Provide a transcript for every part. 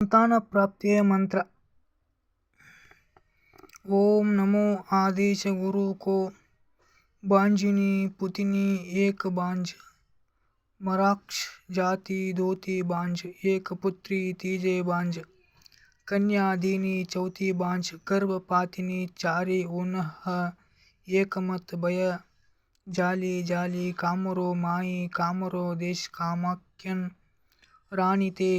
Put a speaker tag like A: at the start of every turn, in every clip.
A: संतान प्राप्तिये मंत्र। ओम नमो आदेश गुरु को बांझिनी पुतिनी एक बांझ मराक्ष जाति दोती बांझ एक पुत्री तीजे बांझ कन्या दीनी चौथी बांझ गर्भपातिनी चारी उन्ह एक मत भय जाली जाली कामरो माई कामरो देश कामाख्यन रानी ते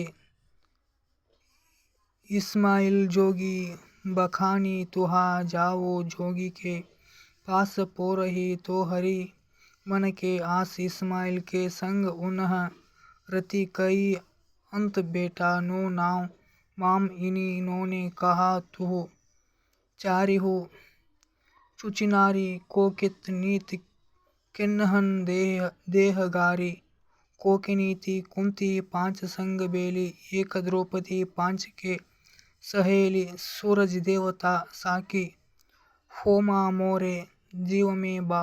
A: इस्माइल जोगी बखानी तुहा जाओ जोगी के पास पोरही तो हरी मन के आस इस्माइल के संग उन्ह रति कई अंत बेटा नो नाव माम इनी नोने कहा तुहु चारिहु चुचिनारी कोकित नीत किन्हन देहगारी कोकिनीति कुंती पांच संग बेली एक द्रौपदी पांच के सहेली सूरज देवता साकी होमा मोरे जीव में बा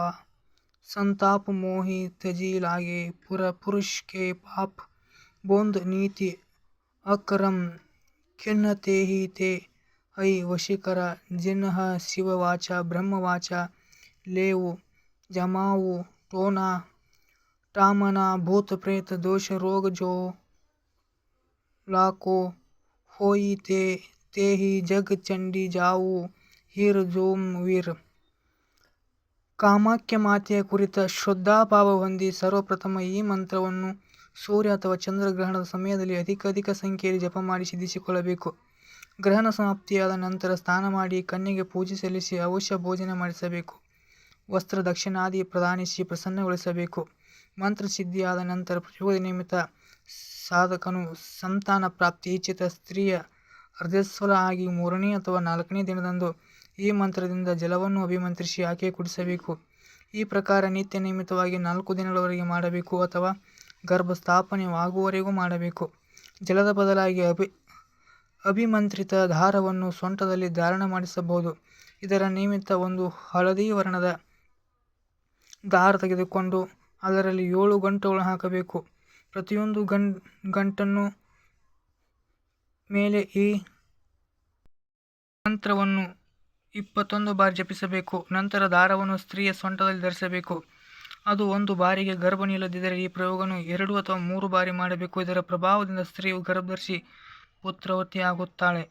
A: संताप मोहि तजी लागे पुरुष के पाप बोंद नीति अकरम खिन्नते ही ते हई वशीकर जिन्ह शिव वाचा ब्रह्म वाचा लेवु जमाऊ टोना टामना भूत प्रेत दोष रोग जो लाको होई ते ही जग चंडी जाऊ ಹಿರ್ ಜೋಮ್ ವೀರ್ ಕಾಮಾಖ್ಯ ಮಾತೆಯ ಕುರಿತ ಶ್ರದ್ಧಾಭಾವ ಹೊಂದಿ ಸರ್ವಪ್ರಥಮ ಈ ಮಂತ್ರವನ್ನು ಸೂರ್ಯ ಅಥವಾ ಚಂದ್ರಗ್ರಹಣದ ಸಮಯದಲ್ಲಿ ಅಧಿಕ ಸಂಖ್ಯೆಯಲ್ಲಿ ಜಪ ಮಾಡಿ ಸಿದ್ಧಿಸಿಕೊಳ್ಳಬೇಕು. ಗ್ರಹಣ ಸಮಾಪ್ತಿಯಾದ ನಂತರ ಸ್ನಾನ ಮಾಡಿ ಕನ್ಯೆಗೆ ಪೂಜೆ ಸಲ್ಲಿಸಿ ಅವಶ್ಯ ಭೋಜನ ಮಾಡಿಸಬೇಕು. ವಸ್ತ್ರ ದಕ್ಷಿಣಾದಿ ಪ್ರದಾನಿಸಿ ಪ್ರಸನ್ನಗೊಳಿಸಬೇಕು. ಮಂತ್ರ ಸಿದ್ಧಿಯಾದ ನಂತರ ಪ್ರಯೋಗದ ನಿಮಿತ್ತ ಸಾಧಕನು ಸಂತಾನ ಪ್ರಾಪ್ತಿ ಇಚ್ಛಿತ ಸ್ತ್ರೀಯ ಅರ್ಧಸ್ವಲ ಆಗಿ 3ನೇ ಅಥವಾ 4ನೇ ದಿನದಂದು ಈ ಮಂತ್ರದಿಂದ ಜಲವನ್ನು ಅಭಿಮಂತ್ರಿಸಿ ಆಕೆ ಕುಡಿಸಬೇಕು. ಈ ಪ್ರಕಾರ ನಿತ್ಯ ನಿಯಮಿತವಾಗಿ 4 ದಿನಗಳವರೆಗೆ ಮಾಡಬೇಕು ಅಥವಾ ಗರ್ಭಸ್ಥಾಪನೆಯಾಗುವವರೆಗೂ ಮಾಡಬೇಕು. ಜಲದ ಬದಲಾಗಿ ಅಭಿಮಂತ್ರಿತ ದಾರವನ್ನು ಸೊಂಟದಲ್ಲಿ ಧಾರಣ ಮಾಡಿಸಬಹುದು. ಇದರ ನಿಮಿತ್ತ ಒಂದು ಹಳದಿ ವರ್ಣದ ದಾರ ತೆಗೆದುಕೊಂಡು ಅದರಲ್ಲಿ 7 ಗಂಟುಗಳನ್ನು ಹಾಕಬೇಕು. ಪ್ರತಿಯೊಂದು ಗಂಟನ್ನು ಮೇಲೆ ಈ ಮಂತ್ರವನ್ನು 21 ಬಾರಿ ಜಪಿಸಬೇಕು. ನಂತರ ದಾರವನ್ನು ಸ್ತ್ರೀಯ ಸೊಂಟದಲ್ಲಿ ಧರಿಸಬೇಕು. ಅದು ಒಂದು ಬಾರಿಗೆ ಗರ್ಭ ನಿಲ್ಲದಿದ್ದರೆ ಈ ಪ್ರಯೋಗವನ್ನು 2 ಅಥವಾ 3 ಬಾರಿ ಮಾಡಬೇಕು. ಇದರ ಪ್ರಭಾವದಿಂದ ಸ್ತ್ರೀಯು ಗರ್ಭಧರಿಸಿ ಪುತ್ರವತಿಯಾಗುತ್ತಾಳೆ.